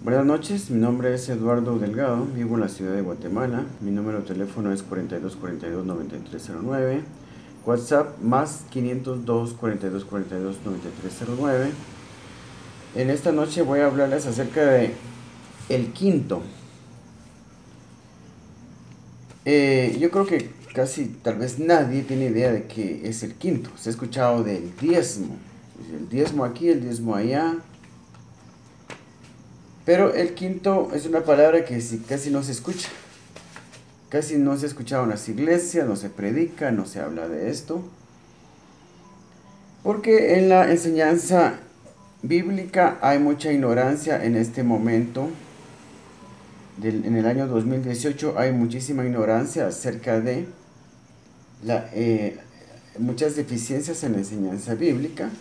Buenas noches, mi nombre es Eduardo Delgado, vivo en la ciudad de Guatemala, mi número de teléfono es 4242-9309, WhatsApp más 502-4242-9309. En esta noche voy a hablarles acerca de el quinto. Yo creo que casi, tal vez nadie tiene idea de qué es el quinto. Se ha escuchado del diezmo, el diezmo aquí, el diezmo allá. Pero el quinto es una palabra que casi no se escucha. Casi no se ha escuchado en las iglesias, no se predica, no se habla de esto. Porque en la enseñanza bíblica hay mucha ignorancia en este momento. En el año 2018 hay muchísima ignorancia acerca de muchas deficiencias en la enseñanza bíblica.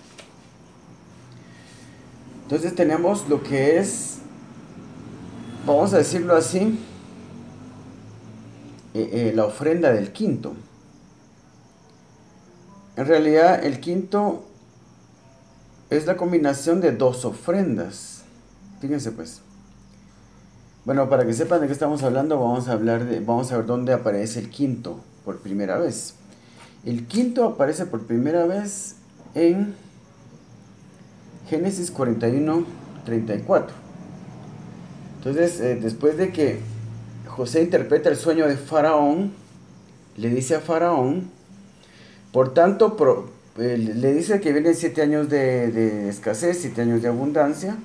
Entonces tenemos lo que es, vamos a decirlo así, la ofrenda del quinto. En realidad el quinto es la combinación de dos ofrendas. Fíjense pues. Bueno, para que sepan de qué estamos hablando, vamos a ver dónde aparece el quinto por primera vez. El quinto aparece por primera vez en Génesis 41:34. Entonces, después de que José interpreta el sueño de Faraón, le dice a Faraón, por tanto, le dice que vienen 7 años de escasez, 7 años de abundancia.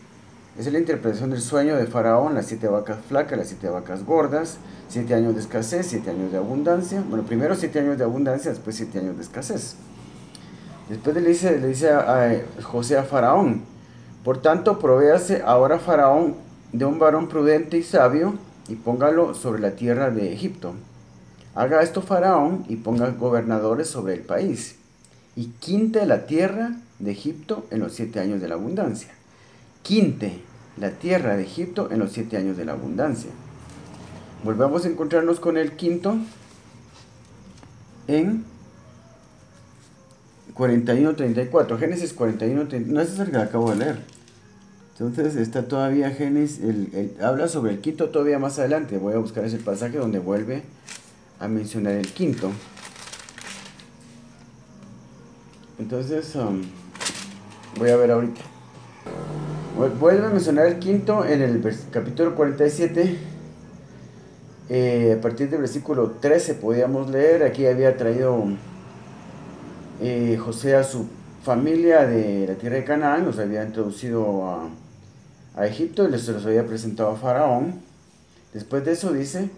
Esa es la interpretación del sueño de Faraón, las 7 vacas flacas, las 7 vacas gordas, 7 años de escasez, 7 años de abundancia. Bueno, primero 7 años de abundancia, después 7 años de escasez. Después le dice a José a Faraón, por tanto, provéase ahora Faraón de un varón prudente y sabio y póngalo sobre la tierra de Egipto. Haga esto Faraón y ponga gobernadores sobre el país y quinte la tierra de Egipto en los 7 años de la abundancia. Quinte la tierra de Egipto en los 7 años de la abundancia. Volvamos a encontrarnos con el quinto en 41:34. Génesis 41:34. No, ese es el que acabo de leer. Entonces está todavía Génesis, habla sobre el quinto todavía más adelante. Voy a buscar ese pasaje donde vuelve a mencionar el quinto. Entonces, voy a ver ahorita. Vuelve a mencionar el quinto en el capítulo 47. A partir del versículo 13 podíamos leer. Aquí había traído José a su familia de la tierra de Canaán. Los había introducido a Egipto y se los había presentado a Faraón. Después de eso dice,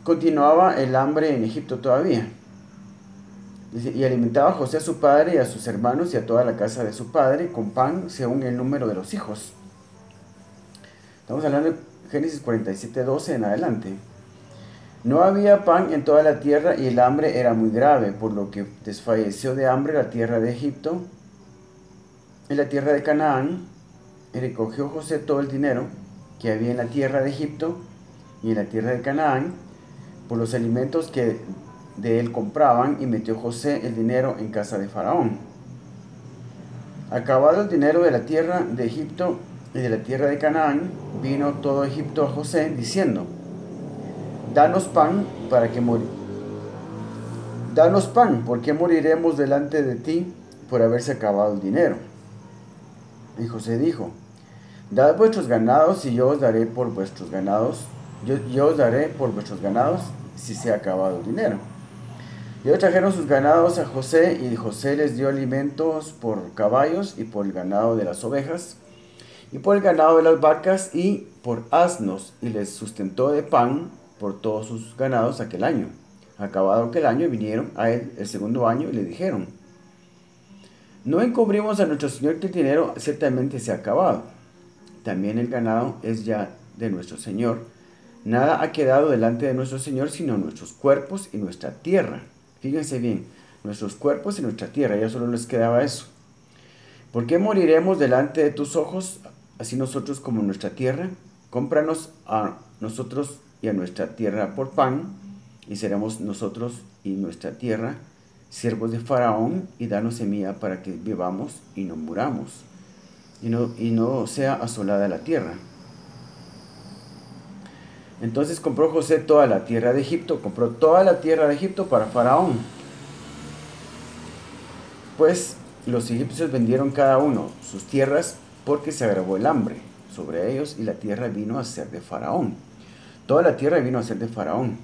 continuaba el hambre en Egipto todavía. Dice, y alimentaba a José a su padre y a sus hermanos y a toda la casa de su padre con pan según el número de los hijos. Estamos hablando de Génesis 47:12 en adelante. No había pan en toda la tierra y el hambre era muy grave, por lo que desfalleció de hambre la tierra de Egipto. En la tierra de Canaán recogió José todo el dinero que había en la tierra de Egipto y en la tierra de Canaán por los alimentos que de él compraban, y metió José el dinero en casa de Faraón. Acabado el dinero de la tierra de Egipto y de la tierra de Canaán, vino todo Egipto a José diciendo, danos pan danos pan, porque moriremos delante de ti por haberse acabado el dinero. Y José dijo, dad vuestros ganados y yo os daré por vuestros ganados, yo os daré por vuestros ganados si se ha acabado el dinero. Y ellos trajeron sus ganados a José, y José les dio alimentos por caballos y por el ganado de las ovejas, y por el ganado de las vacas y por asnos, y les sustentó de pan por todos sus ganados aquel año. Acabado aquel año, vinieron a él el segundo año y le dijeron, no encubrimos a nuestro señor que el dinero ciertamente se ha acabado. También el ganado es ya de nuestro señor. Nada ha quedado delante de nuestro señor sino nuestros cuerpos y nuestra tierra. Fíjense bien, nuestros cuerpos y nuestra tierra, ya solo les quedaba eso. ¿Por qué moriremos delante de tus ojos, así nosotros como nuestra tierra? Cómpranos a nosotros y a nuestra tierra por pan, y seremos nosotros y nuestra tierra siervos de Faraón, y danos semilla para que vivamos y no muramos. y no sea asolada la tierra. Entonces compró José toda la tierra de Egipto, compró toda la tierra de Egipto para Faraón. Pues los egipcios vendieron cada uno sus tierras porque se agravó el hambre sobre ellos y la tierra vino a ser de Faraón. Toda la tierra vino a ser de Faraón.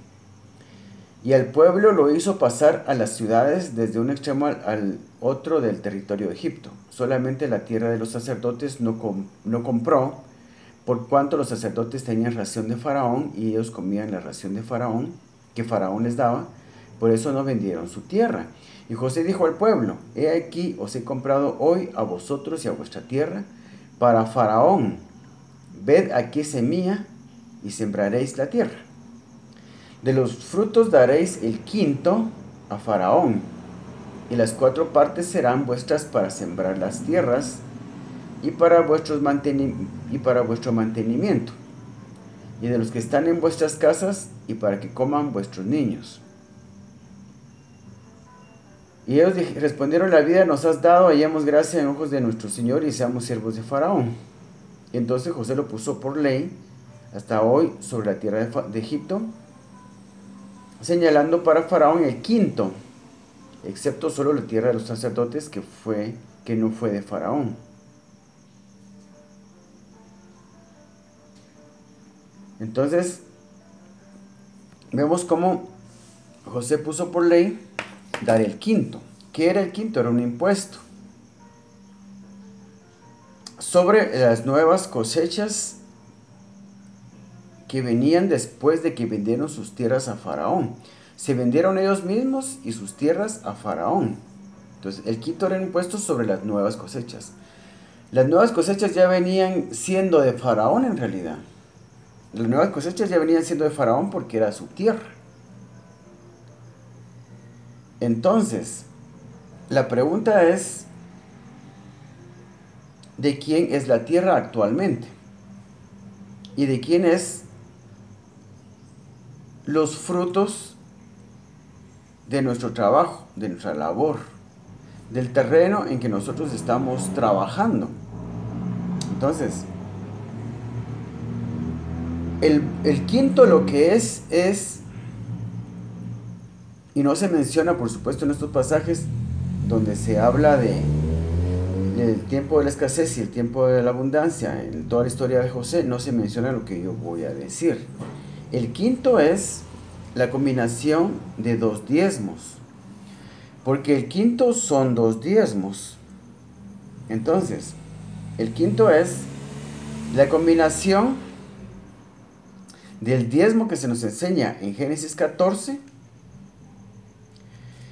Y al pueblo lo hizo pasar a las ciudades desde un extremo al otro del territorio de Egipto. Solamente la tierra de los sacerdotes no compró, por cuanto los sacerdotes tenían ración de Faraón y ellos comían la ración de Faraón, que Faraón les daba, por eso no vendieron su tierra. Y José dijo al pueblo: he aquí os he comprado hoy a vosotros y a vuestra tierra para Faraón. Ved aquí semilla y sembraréis la tierra. De los frutos daréis el quinto a Faraón, y las 4 partes serán vuestras para sembrar las tierras y para vuestro mantenimiento, y de los que están en vuestras casas, y para que coman vuestros niños. Y ellos respondieron: la vida nos has dado, hallemos gracia en ojos de nuestro Señor, y seamos siervos de Faraón. Y entonces José lo puso por ley hasta hoy sobre la tierra de Egipto, señalando para Faraón el quinto, excepto solo la tierra de los sacerdotes, que no fue de Faraón. Entonces, vemos cómo José puso por ley dar el quinto. ¿Qué era el quinto? Era un impuesto sobre las nuevas cosechas que venían después de que vendieron sus tierras a Faraón. Se vendieron ellos mismos y sus tierras a Faraón. Entonces, el quinto era un impuesto sobre las nuevas cosechas. Las nuevas cosechas ya venían siendo de Faraón en realidad. Las nuevas cosechas ya venían siendo de Faraón porque era su tierra. Entonces, la pregunta es: ¿de quién es la tierra actualmente? ¿Y de quién es los frutos de nuestro trabajo, de nuestra labor, del terreno en que nosotros estamos trabajando? Entonces, el quinto lo que es, y no se menciona, por supuesto, en estos pasajes donde se habla del tiempo de la escasez y el tiempo de la abundancia, en toda la historia de José, no se menciona lo que yo voy a decir. El quinto es la combinación de 2 diezmos, porque el quinto son 2 diezmos. Entonces, el quinto es la combinación del diezmo que se nos enseña en Génesis 14,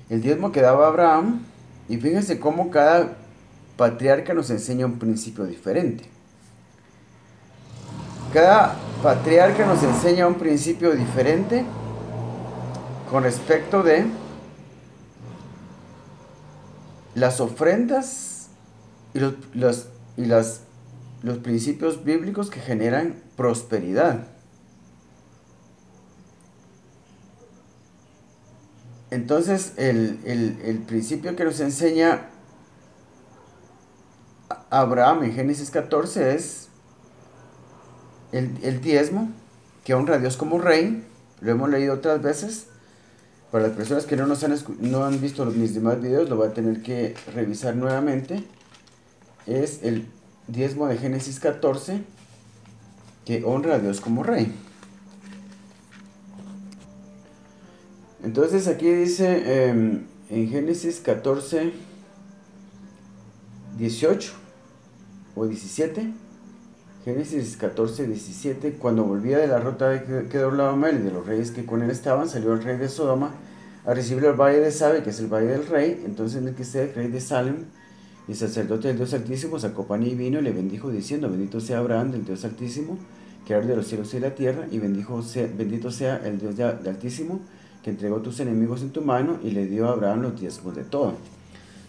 el diezmo que daba Abraham, y fíjense cómo cada patriarca nos enseña un principio diferente. Cada patriarca nos enseña un principio diferente con respecto de las ofrendas y los principios bíblicos que generan prosperidad. Entonces, el principio que nos enseña Abraham en Génesis 14 es el diezmo, que honra a Dios como rey. Lo hemos leído otras veces. Para las personas que no han visto mis demás videos, lo voy a tener que revisar nuevamente. Es el diezmo de Génesis 14, que honra a Dios como rey. Entonces aquí dice en Génesis 14, 18 o 17, Génesis 14, 17, cuando volvía de la ruta de Kedorlaomer y de los reyes que con él estaban, salió el rey de Sodoma a recibir el valle de Sabe, que es el valle del rey. Entonces Melquisedec, rey de Salem y sacerdote del Dios Altísimo, sacó pan y vino y le bendijo diciendo: bendito sea Abraham del Dios Altísimo, creador de los cielos y la tierra, y bendito sea el Dios del Altísimo, que entregó tus enemigos en tu mano, y le dio a Abraham los diezmos de todo.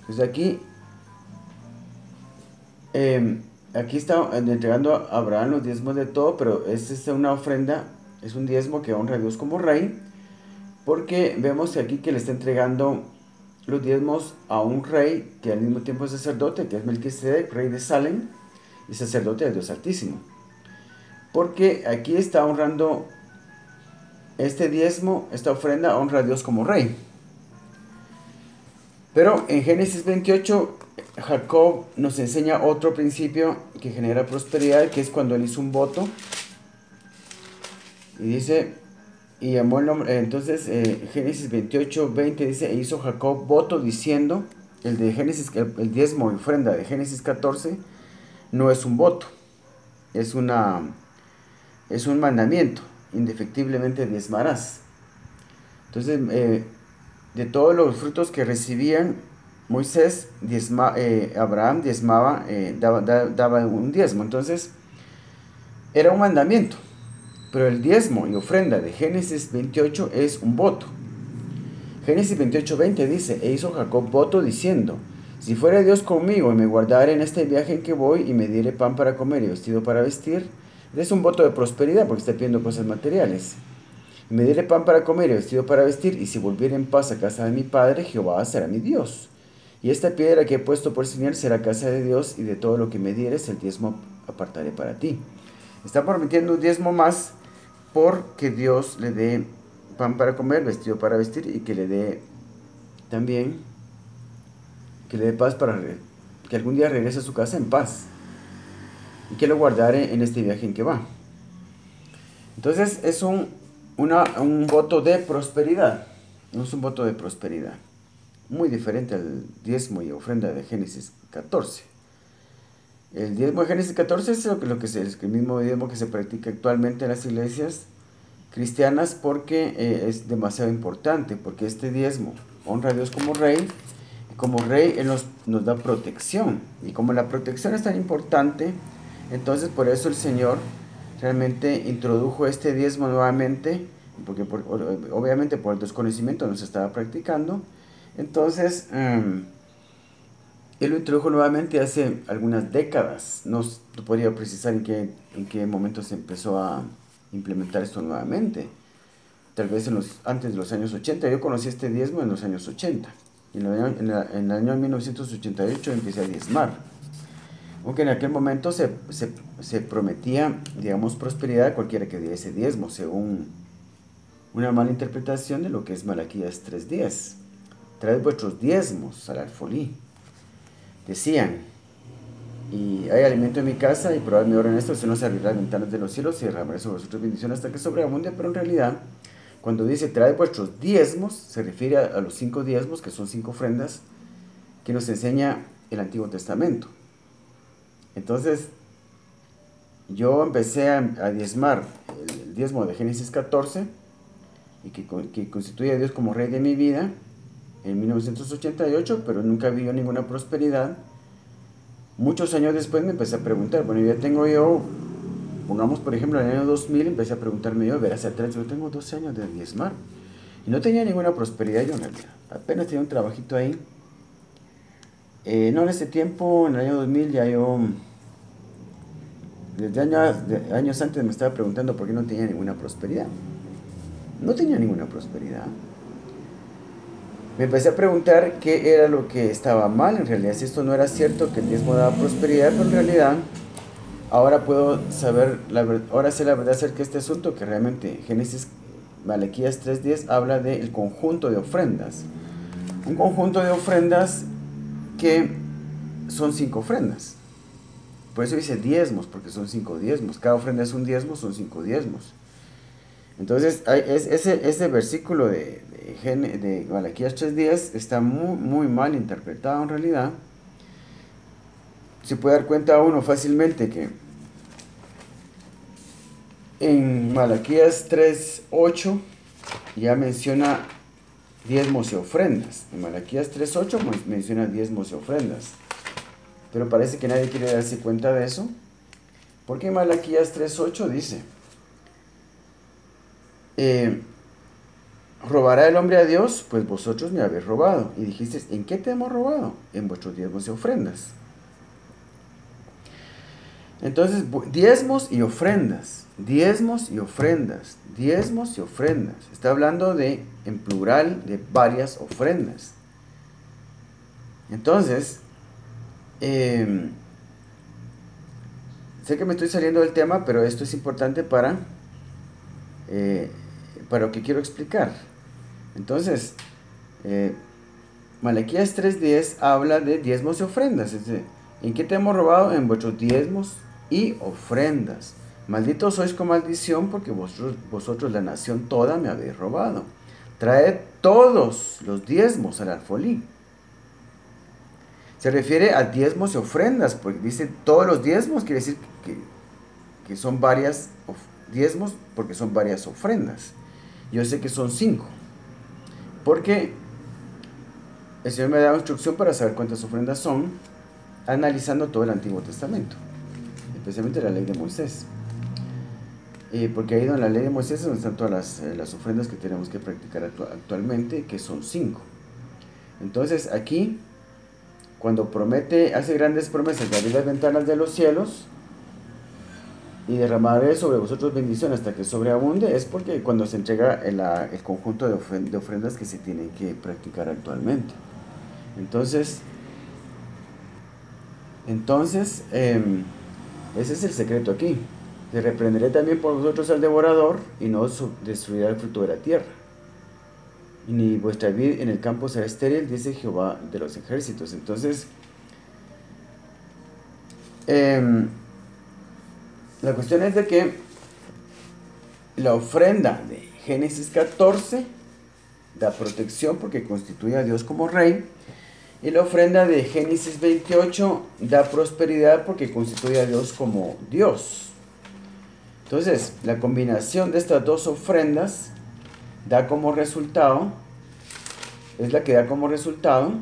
Entonces aquí está entregando a Abraham los diezmos de todo, pero esta es una ofrenda, es un diezmo que honra a Dios como rey, porque vemos aquí que le está entregando los diezmos a un rey que al mismo tiempo es sacerdote, que es Melquisedec, rey de Salem, y sacerdote del Dios Altísimo. Porque aquí está honrando este diezmo, esta ofrenda honra a Dios como rey. Pero en Génesis 28, Jacob nos enseña otro principio que genera prosperidad, que es cuando él hizo un voto. Y dice, y llamó el nombre, entonces Génesis 28, 20 dice, e hizo Jacob voto diciendo, el de Génesis, el diezmo y ofrenda de Génesis 14, no es un voto, es un mandamiento, indefectiblemente diezmarás. Entonces, de todos los frutos que recibían Moisés, Abraham diezmaba, daba un diezmo. Entonces, era un mandamiento. Pero el diezmo y ofrenda de Génesis 28 es un voto. Génesis 28, 20 dice, e hizo Jacob voto diciendo, si fuera Dios conmigo y me guardara en este viaje en que voy y me diere pan para comer y vestido para vestir, es un voto de prosperidad porque está pidiendo cosas materiales. Y me diere pan para comer y vestido para vestir, y si volviera en paz a casa de mi padre, Jehová será mi Dios. Y esta piedra que he puesto por señal será casa de Dios, y de todo lo que me dieres, el diezmo apartaré para ti. Está prometiendo un diezmo más porque Dios le dé pan para comer, vestido para vestir, y que le dé también, que le dé paz para que algún día regrese a su casa en paz, y que lo guardare en este viaje en que va. Entonces es un voto de prosperidad, no es un voto de prosperidad, muy diferente al diezmo y ofrenda de Génesis 14. El diezmo de Génesis 14 es el mismo diezmo que se practica actualmente en las iglesias cristianas porque es demasiado importante, porque este diezmo honra a Dios como rey, y como rey Él nos da protección, y como la protección es tan importante, entonces por eso el Señor realmente introdujo este diezmo nuevamente, porque obviamente por el desconocimiento no se estaba practicando. Entonces Él lo introdujo nuevamente hace algunas décadas. No podría precisar en qué momento se empezó a implementar esto nuevamente. Tal vez antes de los años 80. Yo conocí este diezmo en los años 80. En el año 1988 empecé a diezmar. Aunque en aquel momento se prometía, digamos, prosperidad a cualquiera que diera ese diezmo, según una mala interpretación de lo que es Malaquías 3:10. Traed vuestros diezmos al alfolí. Decían, y hay alimento en mi casa, y probadme ahora en esto, si no se abrirán las ventanas de los cielos y derramaré sobre vosotros bendición hasta que sobreabunde. Pero en realidad, cuando dice traed vuestros diezmos, se refiere a los 5 diezmos, que son 5 ofrendas, que nos enseña el Antiguo Testamento. Entonces, yo empecé a diezmar el diezmo de Génesis 14, y que constituye a Dios como rey de mi vida, en 1988, pero nunca vi ninguna prosperidad. Muchos años después me empecé a preguntar, bueno, pongamos por ejemplo en el año 2000, empecé a preguntarme yo, verás atrás, yo tengo 12 años de diezmar, y no tenía ninguna prosperidad yo en realidad, apenas tenía un trabajito ahí. No en ese tiempo, en el año 2000 ya yo, desde años antes me estaba preguntando por qué no tenía ninguna prosperidad. No tenía ninguna prosperidad. Me empecé a preguntar qué era lo que estaba mal en realidad, si esto no era cierto, que el diezmo daba prosperidad, pero en realidad ahora puedo saber, ahora sé la verdad acerca de este asunto, que realmente Malaquías 3:10 habla del conjunto de ofrendas. Un conjunto de ofrendas que son 5 ofrendas. Por eso dice diezmos, porque son 5 diezmos. Cada ofrenda es un diezmo, son 5 diezmos. Entonces, ese versículo de Malaquías 3:10 está muy, muy mal interpretado en realidad. Se puede dar cuenta uno fácilmente que en Malaquías 3:8 ya menciona diezmos y ofrendas. En Malaquías 3:8 menciona diezmos y ofrendas. Pero parece que nadie quiere darse cuenta de eso. Porque en Malaquías 3:8 dice, ¿robará el hombre a Dios? Pues vosotros me habéis robado. Y dijiste, ¿en qué te hemos robado? En vuestros diezmos y ofrendas. Entonces, diezmos y ofrendas, diezmos y ofrendas, diezmos y ofrendas. Está hablando en plural, de varias ofrendas. Entonces, sé que me estoy saliendo del tema, pero esto es importante para lo que quiero explicar. Entonces, Malaquías 3:10 habla de diezmos y ofrendas. Es decir, ¿en qué te hemos robado? En vuestros diezmos y ofrendas. Malditos sois con maldición, porque vosotros la nación toda me habéis robado. Traed todos los diezmos al alfolí. Se refiere a diezmos y ofrendas, porque dice todos los diezmos, quiere decir que son varias diezmos, porque son varias ofrendas. Yo sé que son 5, porque el Señor me da instrucción para saber cuántas ofrendas son, analizando todo el Antiguo Testamento, especialmente la ley de Moisés. Porque ahí en la ley de Moisés es donde están todas las ofrendas que tenemos que practicar actualmente, que son 5. Entonces aquí, cuando hace grandes promesas de abrir las ventanas de los cielos y derramaré sobre vosotros bendición hasta que sobreabunde, es porque cuando se entrega el conjunto de ofrendas que se tienen que practicar actualmente. Entonces ese es el secreto aquí. Te reprenderé también por vosotros al devorador, y no destruirá el fruto de la tierra. Y ni vuestra vid en el campo será estéril, dice Jehová de los ejércitos. Entonces, la cuestión es de que la ofrenda de Génesis 14 da protección porque constituye a Dios como rey. Y la ofrenda de Génesis 28 da prosperidad porque constituye a Dios como Dios. Entonces, la combinación de estas dos ofrendas da como resultado, es la que da como resultado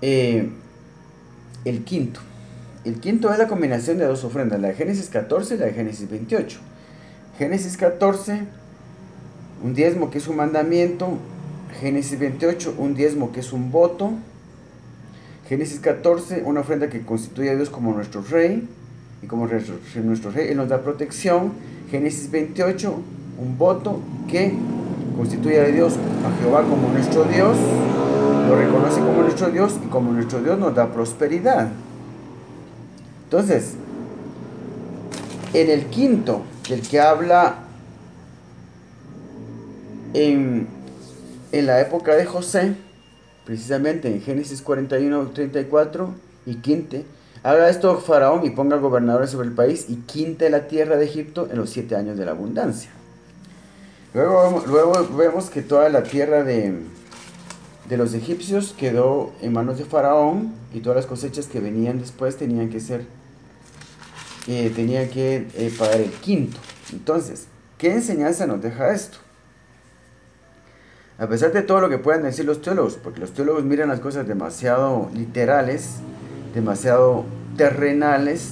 el quinto. El quinto es la combinación de dos ofrendas, la de Génesis 14 y la de Génesis 28. Génesis 14, un diezmo que es un mandamiento. Génesis 28, un diezmo que es un voto. Génesis 14, una ofrenda que constituye a Dios como nuestro rey. Y como nuestro rey, Él nos da protección. Génesis 28, un voto que constituye a Dios, a Jehová como nuestro Dios. Lo reconoce como nuestro Dios y como nuestro Dios nos da prosperidad. Entonces, en el quinto, el que habla en la época de José, precisamente en Génesis 41:34 y 15, haga esto Faraón y ponga gobernadores sobre el país y quinte la tierra de Egipto en los 7 años de la abundancia. Luego vemos que toda la tierra de los egipcios quedó en manos de Faraón, y todas las cosechas que venían después tenían que pagar el quinto. Entonces, ¿qué enseñanza nos deja esto? A pesar de todo lo que puedan decir los teólogos, porque los teólogos miran las cosas demasiado literales, demasiado terrenales,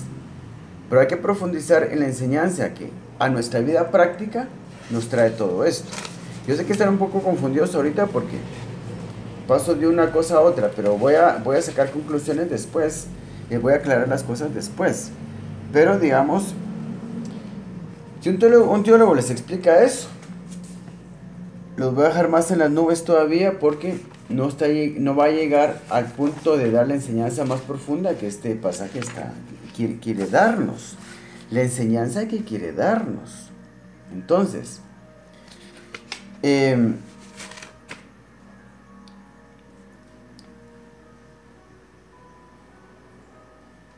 pero hay que profundizar en la enseñanza que a nuestra vida práctica nos trae todo esto. Yo sé que están un poco confundidos ahorita porque paso de una cosa a otra, pero voy a sacar conclusiones después y voy a aclarar las cosas después. Pero digamos, si un teólogo les explica eso, los voy a dejar más en las nubes todavía, porque no va a llegar al punto de dar la enseñanza más profunda que este pasaje quiere darnos. La enseñanza que quiere darnos. Entonces, en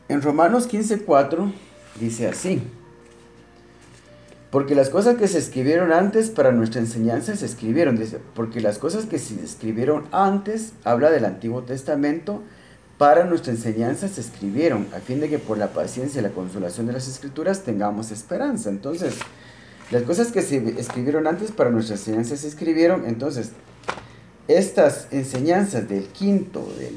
Romanos 15:4 dice así: porque las cosas que se escribieron antes para nuestra enseñanza se escribieron, dice, porque las cosas que se escribieron antes, habla del Antiguo Testamento, para nuestra enseñanza se escribieron, a fin de que por la paciencia y la consolación de las Escrituras tengamos esperanza. Entonces, las cosas que se escribieron antes para nuestra enseñanza se escribieron. Entonces, estas enseñanzas del quinto, de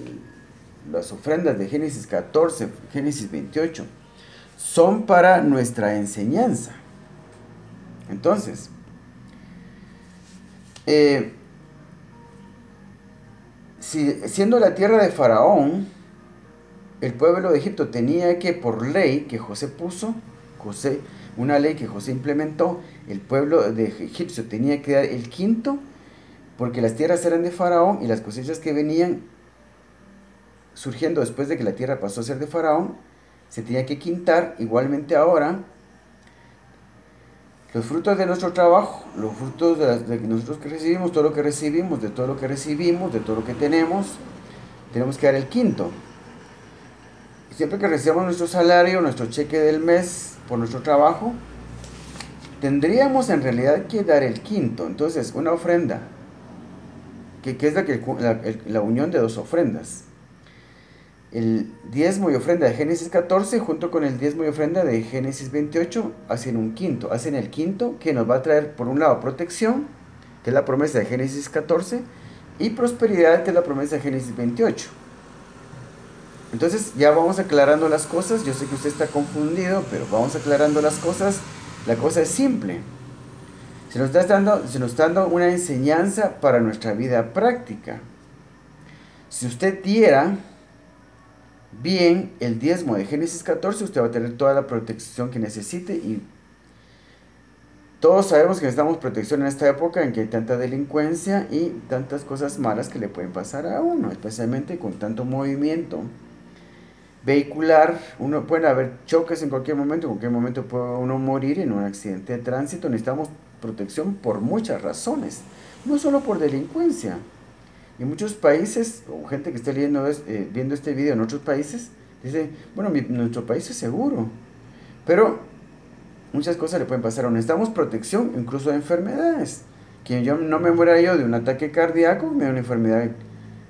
las ofrendas de Génesis 14, Génesis 28, son para nuestra enseñanza. Entonces, siendo la tierra de Faraón, el pueblo de Egipto tenía que, por ley que José puso, una ley que José implementó, el pueblo de egipcio tenía que dar el quinto, porque las tierras eran de Faraón, y las cosechas que venían surgiendo después de que la tierra pasó a ser de Faraón, se tenía que quintar. Igualmente ahora, los frutos de nuestro trabajo, los frutos de nosotros que recibimos, todo lo que recibimos, de todo lo que recibimos, de todo lo que tenemos que dar el quinto. Siempre que recibamos nuestro salario, nuestro cheque del mes por nuestro trabajo, tendríamos en realidad que dar el quinto. Entonces, una ofrenda, que es la unión de dos ofrendas. El diezmo y ofrenda de Génesis 14 junto con el diezmo y ofrenda de Génesis 28 hacen un quinto. Hacen el quinto que nos va a traer, por un lado, protección, que es la promesa de Génesis 14, y prosperidad, que es la promesa de Génesis 28. Entonces ya vamos aclarando las cosas. Yo sé que usted está confundido, pero vamos aclarando las cosas. La cosa es simple. Se nos está dando una enseñanza para nuestra vida práctica. Si usted diera bien el diezmo de Génesis 14, usted va a tener toda la protección que necesite. Y todos sabemos que necesitamos protección en esta época en que hay tanta delincuencia y tantas cosas malas que le pueden pasar a uno, especialmente con tanto movimiento vehicular. Pueden haber choques en cualquier momento puede uno morir en un accidente de tránsito. Necesitamos protección por muchas razones, no solo por delincuencia. Y en muchos países, o gente que esté viendo este video en otros países, dice, bueno, nuestro país es seguro, pero muchas cosas le pueden pasar a uno. Necesitamos protección incluso de enfermedades. Que yo no me muera yo de un ataque cardíaco, me da una enfermedad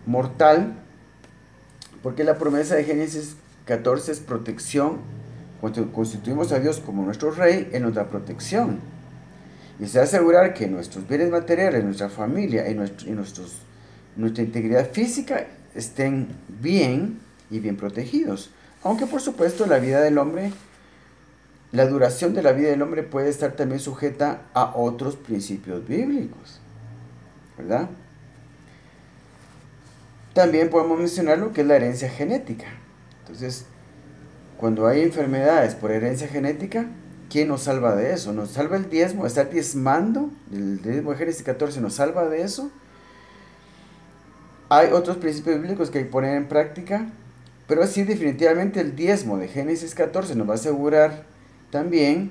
mortal, porque la promesa de Génesis 14 es protección. Cuando constituimos a Dios como nuestro Rey, Él nos da protección. Y se va a asegurar que nuestros bienes materiales, nuestra familia y nuestra integridad física estén bien y bien protegidos. Aunque por supuesto la duración de la vida del hombre puede estar también sujeta a otros principios bíblicos, ¿verdad? También podemos mencionar lo que es la herencia genética. Entonces, cuando hay enfermedades por herencia genética, ¿quién nos salva de eso? Nos salva el diezmo, estar diezmando, el diezmo de Génesis 14 nos salva de eso. Hay otros principios bíblicos que hay que poner en práctica, pero sí, definitivamente el diezmo de Génesis 14 nos va a asegurar también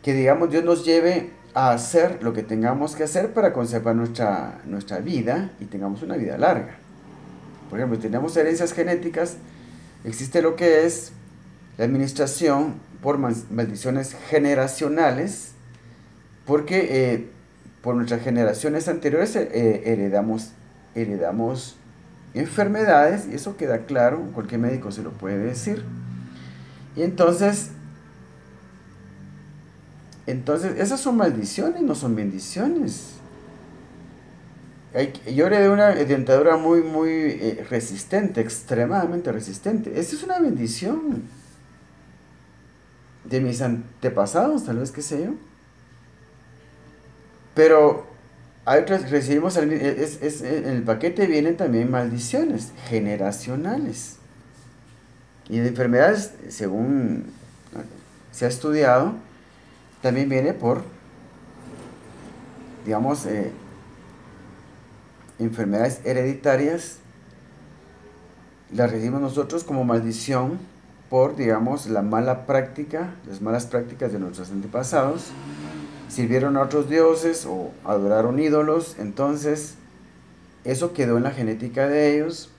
que, digamos, Dios nos lleve a hacer lo que tengamos que hacer para conservar nuestra vida y tengamos una vida larga. Por ejemplo, si tenemos herencias genéticas, existe lo que es la administración por maldiciones generacionales, porque por nuestras generaciones anteriores heredamos enfermedades, y eso queda claro, cualquier médico se lo puede decir. Y entonces esas son maldiciones, no son bendiciones. Yo heredé una dentadura muy resistente, extremadamente resistente. Esa es una bendición de mis antepasados, tal vez, qué sé yo. Pero hay otras, recibimos, en el paquete vienen también maldiciones generacionales. Y de enfermedades, según se ha estudiado, también viene por, digamos, enfermedades hereditarias. Las recibimos nosotros como maldición por, digamos, las malas prácticas de nuestros antepasados. Sirvieron a otros dioses o adoraron ídolos, entonces eso quedó en la genética de ellos,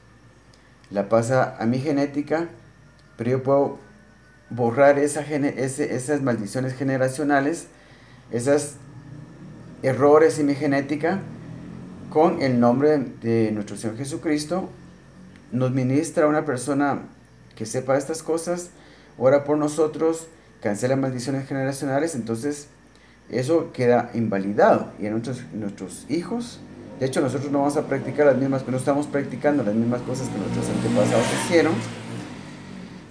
la pasa a mi genética, pero yo puedo borrar esas maldiciones generacionales, esos errores en mi genética, con el nombre de nuestro Señor Jesucristo. Nos ministra una persona que sepa estas cosas, ora por nosotros, cancela maldiciones generacionales, entonces eso queda invalidado. Y en nuestros hijos, de hecho, nosotros no vamos a practicar no estamos practicando las mismas cosas que nuestros antepasados hicieron.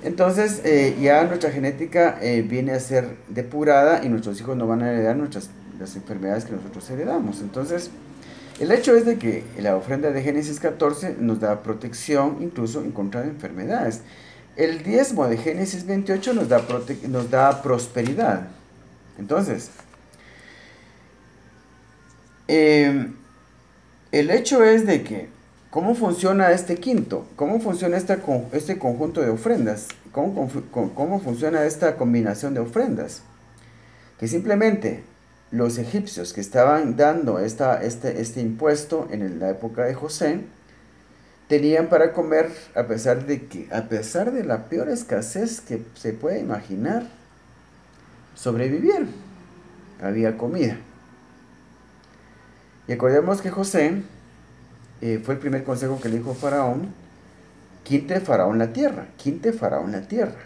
Entonces ya nuestra genética viene a ser depurada y nuestros hijos no van a heredar las enfermedades que nosotros heredamos. Entonces, el hecho es de que la ofrenda de Génesis 14 nos da protección incluso en contra de enfermedades. El diezmo de Génesis 28 nos da prosperidad. Entonces, el hecho es de que, ¿cómo funciona este quinto? ¿Cómo funciona este conjunto de ofrendas? cómo funciona esta combinación de ofrendas. Que simplemente los egipcios que estaban dando este impuesto en la época de José, tenían para comer a pesar de la peor escasez que se puede imaginar, sobrevivir. Había comida. Y acordemos que José fue el primer consejo que le dijo a Faraón: quinte Faraón la tierra, quinte Faraón la tierra.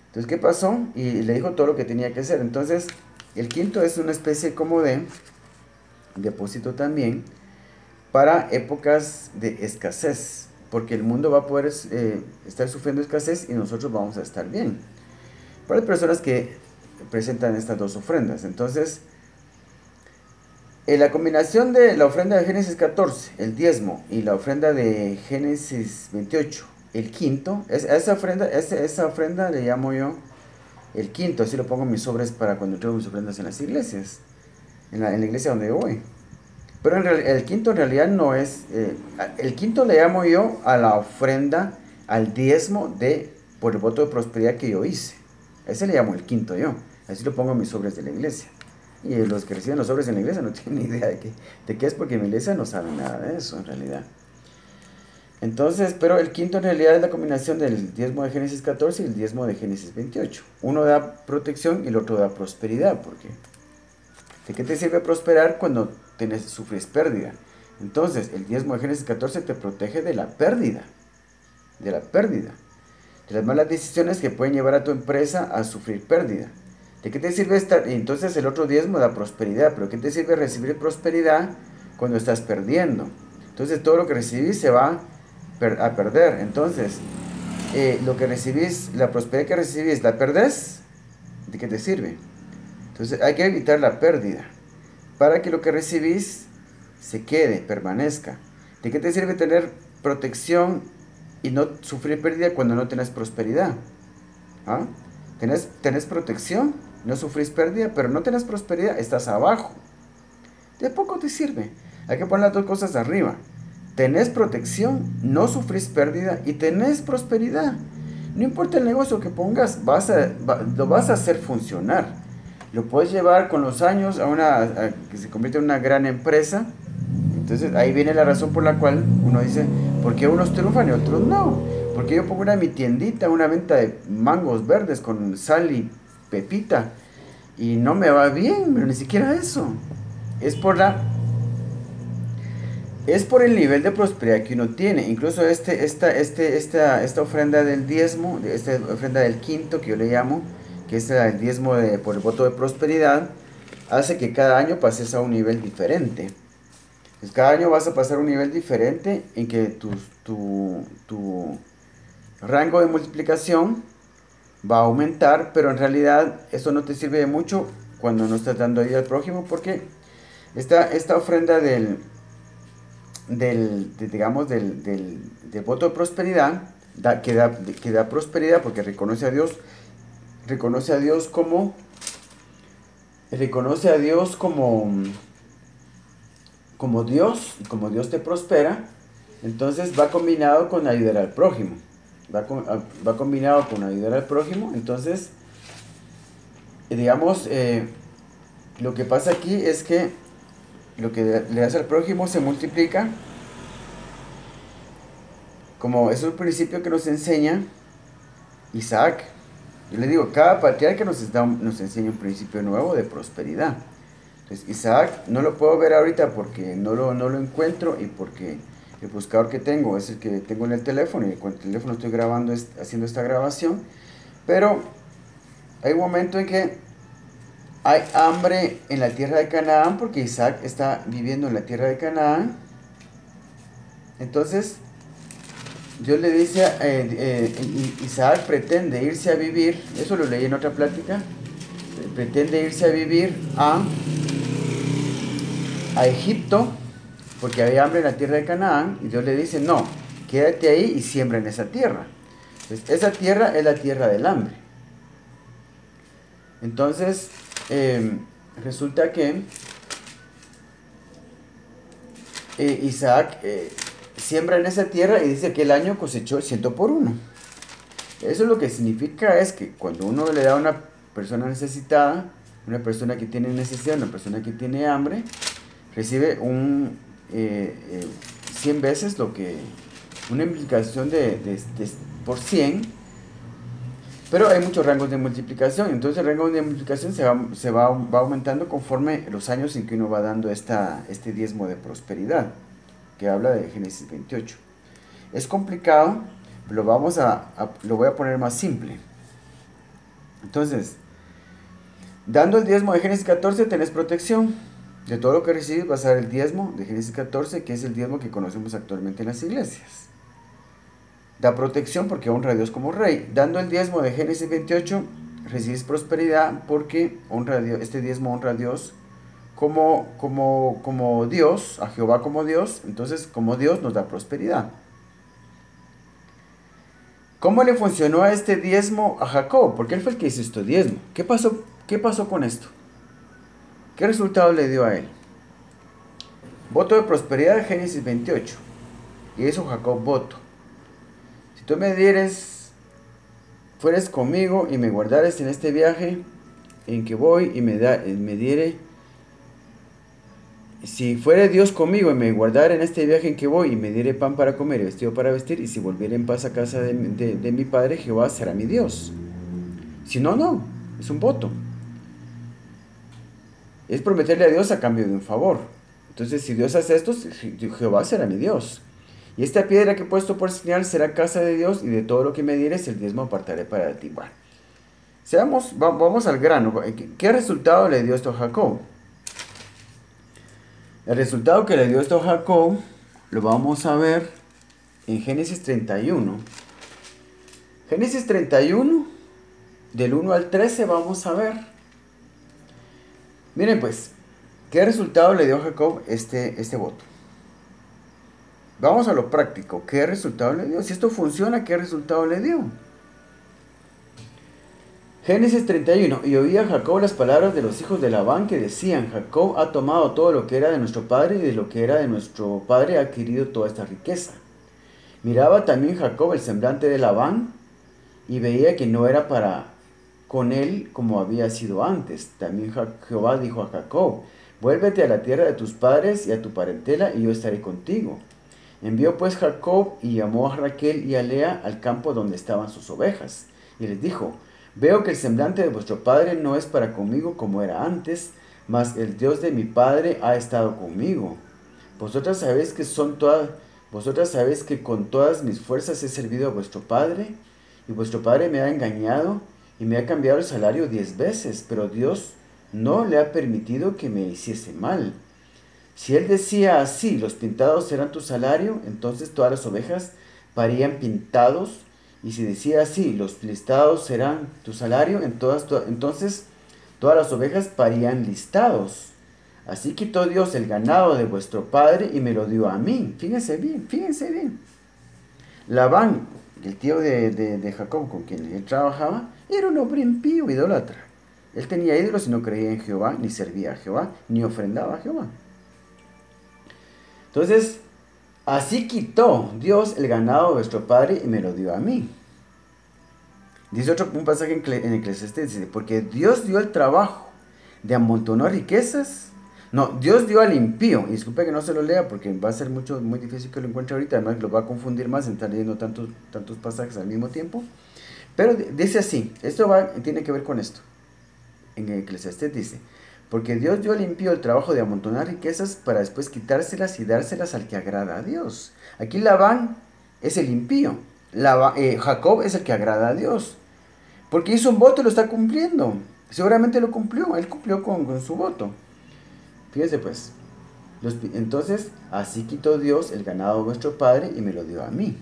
Entonces, ¿qué pasó? Y le dijo todo lo que tenía que hacer. Entonces, el quinto es una especie como de depósito también para épocas de escasez, porque el mundo va a poder estar sufriendo escasez y nosotros vamos a estar bien. Para las personas que presentan estas dos ofrendas. Entonces, la combinación de la ofrenda de Génesis 14, el diezmo, y la ofrenda de Génesis 28, el quinto, esa ofrenda le llamo yo el quinto, así lo pongo en mis sobres para cuando traigo mis ofrendas en las iglesias, en la iglesia donde yo voy. Pero el quinto en realidad no es, el quinto le llamo yo a la ofrenda, al diezmo por el voto de prosperidad que yo hice. Ese le llamo el quinto yo, así lo pongo en mis sobres de la iglesia. Y los que reciben los sobres en la iglesia no tienen ni idea de qué es, porque en mi iglesia no saben nada de eso en realidad. Entonces, pero el quinto en realidad es la combinación del diezmo de Génesis 14 y el diezmo de Génesis 28. Uno da protección y el otro da prosperidad, porque ¿de qué te sirve prosperar cuando sufres pérdida? Entonces, el diezmo de Génesis 14 te protege de la pérdida, de las malas decisiones que pueden llevar a tu empresa a sufrir pérdida. ¿De qué te sirve estar? Entonces el otro diezmo da prosperidad, pero ¿qué te sirve recibir prosperidad cuando estás perdiendo? Entonces todo lo que recibís se va a perder. Entonces, lo que recibís, la prosperidad que recibís, ¿la perdés? ¿De qué te sirve? Entonces hay que evitar la pérdida para que lo que recibís se quede, permanezca. ¿De qué te sirve tener protección y no sufrir pérdida cuando no tenés prosperidad? ¿Ah? Tenés protección, no sufrís pérdida, pero no tenés prosperidad, estás abajo. De poco te sirve. Hay que poner las dos cosas arriba. Tenés protección, no sufrís pérdida y tenés prosperidad. No importa el negocio que pongas, lo vas a hacer funcionar. Lo puedes llevar con los años a que se convierta en una gran empresa. Entonces ahí viene la razón por la cual uno dice, ¿por qué unos triunfan y otros no? Porque yo pongo mi tiendita, una venta de mangos verdes con sal y pepita, y no me va bien, pero ni siquiera eso. Es por el nivel de prosperidad que uno tiene. Incluso esta ofrenda del diezmo, esta ofrenda del quinto que yo le llamo, que es el diezmo por el voto de prosperidad, hace que cada año pases a un nivel diferente. Pues cada año vas a pasar a un nivel diferente en que tu rango de multiplicación va a aumentar, pero en realidad eso no te sirve de mucho cuando no estás dando ayuda al prójimo, porque esta ofrenda del voto de prosperidad que da prosperidad, porque reconoce a Dios como Dios, y como Dios te prospera. Entonces va combinado con ayudar al prójimo. Va combinado con ayudar al prójimo. Entonces, digamos, lo que pasa aquí es que lo que le das al prójimo se multiplica. Como es un principio que nos enseña Isaac. Yo le digo, cada patriarca nos enseña un principio nuevo de prosperidad. Entonces, Isaac no lo puedo ver ahorita porque no lo encuentro, y porque el buscador que tengo es el que tengo en el teléfono, y con el teléfono estoy haciendo esta grabación. Pero hay un momento en que hay hambre en la tierra de Canaán, porque Isaac está viviendo en la tierra de Canaán. Entonces, Dios le dice, Isaac pretende irse a vivir, eso lo leí en otra plática, pretende irse a vivir a Egipto, porque había hambre en la tierra de Canaán, y Dios le dice, no, quédate ahí y siembra en esa tierra. Entonces, esa tierra es la tierra del hambre. Entonces, resulta que Isaac siembra en esa tierra, y dice que el año cosechó 100 por 1. Eso lo que significa es que cuando uno le da a una persona necesitada, una persona que tiene necesidad, una persona que tiene hambre, recibe 100 veces lo que, una implicación por 100, pero hay muchos rangos de multiplicación. Entonces el rango de multiplicación va aumentando conforme los años en que uno va dando este diezmo de prosperidad, que habla de Génesis 28. Es complicado, lo voy a poner más simple. Entonces, dando el diezmo de Génesis 14 tenés protección. De todo lo que recibes vas a dar el diezmo de Génesis 14, que es el diezmo que conocemos actualmente en las iglesias. Da protección porque honra a Dios como rey. Dando el diezmo de Génesis 28, recibes prosperidad porque honra a Dios, este diezmo honra a Dios como Dios, a Jehová como Dios. Entonces, como Dios nos da prosperidad. ¿Cómo le funcionó a este diezmo a Jacob? Porque él fue el que hizo este diezmo. ¿Qué pasó con esto? ¿Qué resultado le dio a él? Voto de prosperidad de Génesis 28. Y hizo Jacob voto. Si tú me dieres, fueres conmigo y me guardares en este viaje en que voy y me diere, si fuere Dios conmigo y me guardare en este viaje en que voy y me diere pan para comer y vestido para vestir, y si volviere en paz a casa de mi padre, Jehová será mi Dios. Si no, no, es un voto. Es prometerle a Dios a cambio de un favor. Entonces, si Dios hace esto, Jehová será mi Dios. Y esta piedra que he puesto por señal será casa de Dios, y de todo lo que me dieres, el diezmo apartaré para ti. Bueno, vamos al grano. ¿Qué resultado le dio esto a Jacob? El resultado que le dio esto a Jacob lo vamos a ver en Génesis 31. Génesis 31, del 1 al 13 vamos a ver. Miren pues, ¿qué resultado le dio a Jacob este voto? Vamos a lo práctico. ¿Qué resultado le dio? Si esto funciona, ¿qué resultado le dio? Génesis 31. Y oía Jacob las palabras de los hijos de Labán que decían: Jacob ha tomado todo lo que era de nuestro padre, y de lo que era de nuestro padre ha adquirido toda esta riqueza. Miraba también Jacob el semblante de Labán, y veía que no era para con él como había sido antes. También Jehová dijo a Jacob: vuélvete a la tierra de tus padres y a tu parentela, y yo estaré contigo. Envió pues Jacob y llamó a Raquel y a Lea al campo donde estaban sus ovejas, y les dijo: veo que el semblante de vuestro padre no es para conmigo como era antes, mas el Dios de mi padre ha estado conmigo. Vosotras sabéis que con todas mis fuerzas he servido a vuestro padre, y vuestro padre me ha engañado y me ha cambiado el salario 10 veces, pero Dios no le ha permitido que me hiciese mal. Si él decía así: los pintados serán tu salario, entonces todas las ovejas parían pintados. Y si decía así: los listados serán tu salario, entonces todas las ovejas parían listados. Así quitó Dios el ganado de vuestro padre y me lo dio a mí. Fíjense bien. Labán, el tío de Jacob, con quien él trabajaba, era un hombre impío, idólatra. Él tenía ídolos y no creía en Jehová, ni servía a Jehová, ni ofrendaba a Jehová. Entonces, así quitó Dios el ganado de vuestro padre y me lo dio a mí. Dice un pasaje en Eclesiastés, dice: porque Dios dio el trabajo de amontonar riquezas. No, Dios dio al impío. Y disculpe que no se lo lea porque va a ser muy difícil que lo encuentre ahorita. Además lo va a confundir más en estar leyendo tantos pasajes al mismo tiempo. Pero dice así, tiene que ver con esto. En Eclesiastés dice: porque Dios dio al impío el trabajo de amontonar riquezas para después quitárselas y dárselas al que agrada a Dios. Aquí Labán es el impío. Jacob es el que agrada a Dios. Porque hizo un voto y lo está cumpliendo. Seguramente lo cumplió. Él cumplió con su voto. Fíjese pues. Entonces, así quitó Dios el ganado de vuestro padre y me lo dio a mí.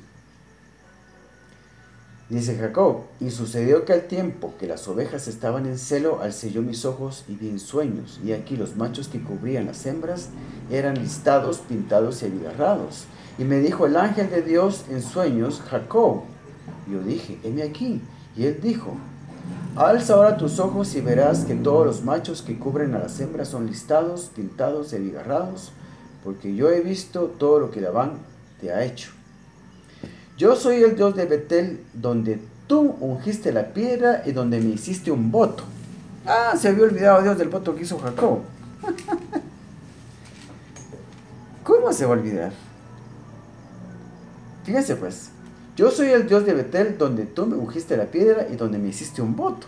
Dice Jacob: y sucedió que al tiempo que las ovejas estaban en celo, alcé yo mis ojos y vi en sueños, y aquí los machos que cubrían las hembras eran listados, pintados y abigarrados. Y me dijo el ángel de Dios en sueños: Jacob. Y yo dije: heme aquí. Y él dijo: alza ahora tus ojos y verás que todos los machos que cubren a las hembras son listados, pintados y abigarrados, porque yo he visto todo lo que Labán te ha hecho. Yo soy el Dios de Betel, donde tú ungiste la piedra y donde me hiciste un voto. Ah, se había olvidado Dios del voto que hizo Jacob. ¿Cómo se va a olvidar? Fíjense pues, yo soy el Dios de Betel, donde tú me ungiste la piedra y donde me hiciste un voto.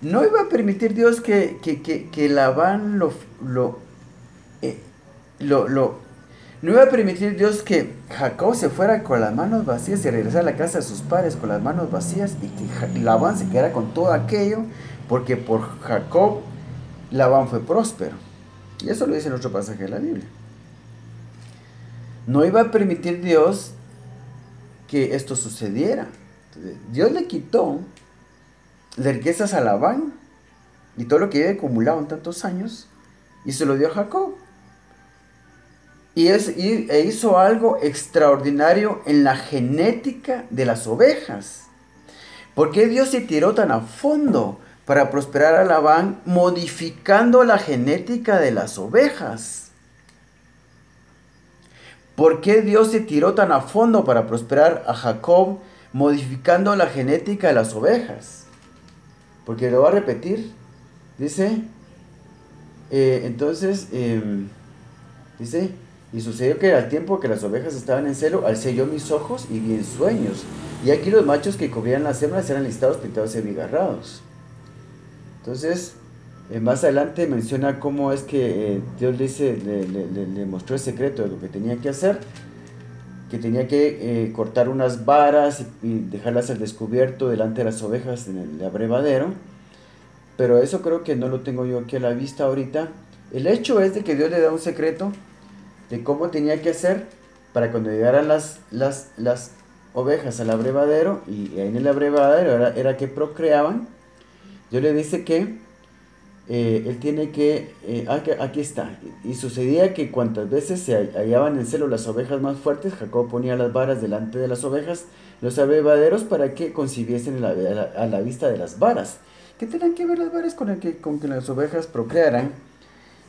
No iba a permitir Dios que Labán no iba a permitir Dios que Jacob se fuera con las manos vacías y regresara a la casa de sus padres con las manos vacías y que Labán se quedara con todo aquello, porque por Jacob Labán fue próspero. Y eso lo dice en otro pasaje de la Biblia. No iba a permitir Dios que esto sucediera. Entonces, Dios le quitó las riquezas a Labán y todo lo que había acumulado en tantos años y se lo dio a Jacob. E hizo algo extraordinario en la genética de las ovejas. ¿Por qué Dios se tiró tan a fondo para prosperar a Labán modificando la genética de las ovejas? ¿Por qué Dios se tiró tan a fondo para prosperar a Jacob modificando la genética de las ovejas? Porque lo va a repetir. Dice, dice, y sucedió que al tiempo que las ovejas estaban en celo, alcé yo mis ojos y vi en sueños. Y aquí los machos que cubrían las hembras eran listados, pintados y abigarrados. Entonces, más adelante menciona cómo es que Dios le mostró el secreto de lo que tenía que hacer. Que tenía que cortar unas varas y dejarlas al descubierto delante de las ovejas en el abrevadero. Pero eso creo que no lo tengo yo aquí a la vista ahorita. El hecho es de que Dios le da un secreto de cómo tenía que hacer para cuando llegaran las ovejas al abrevadero, y ahí en el abrevadero era que procreaban. Dios le dice que él tiene que, aquí está, y sucedía que cuantas veces se hallaban en celo las ovejas más fuertes, Jacob ponía las varas delante de las ovejas, los abrevaderos, para que concibiesen a la vista de las varas. ¿Qué tenían que ver las varas con que las ovejas procrearan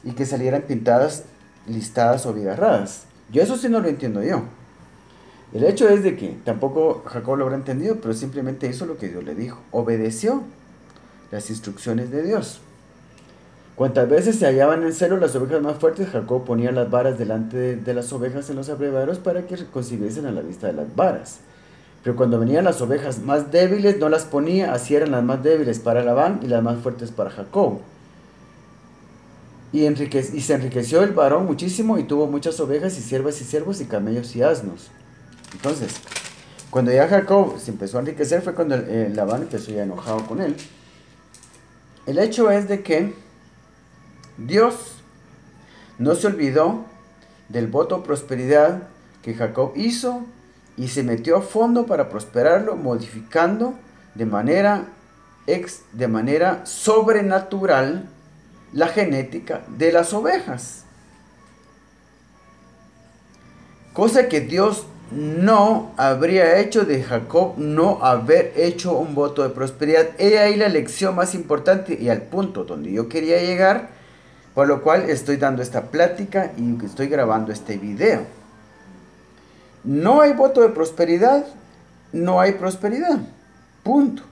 y que salieran pintadas, listadas o bigarradas? Yo eso sí no lo entiendo yo. El hecho es de que tampoco Jacob lo habrá entendido, pero simplemente hizo lo que Dios le dijo, obedeció las instrucciones de Dios. Cuantas veces se hallaban en celo las ovejas más fuertes, Jacob ponía las varas delante de las ovejas en los abrevaderos para que concibiesen a la vista de las varas. Pero cuando venían las ovejas más débiles, no las ponía, así eran las más débiles para Labán y las más fuertes para Jacob. Y se enriqueció el varón muchísimo y tuvo muchas ovejas y siervas y siervos y camellos y asnos. Entonces, cuando ya Jacob se empezó a enriquecer fue cuando Labán empezó ya enojado con él. El hecho es de que Dios no se olvidó del voto de prosperidad que Jacob hizo y se metió a fondo para prosperarlo, modificando de manera sobrenatural la genética de las ovejas. Cosa que Dios no habría hecho de Jacob no haber hecho un voto de prosperidad. He ahí la lección más importante y al punto donde yo quería llegar, por lo cual estoy dando esta plática y estoy grabando este video. No hay voto de prosperidad, no hay prosperidad. Punto.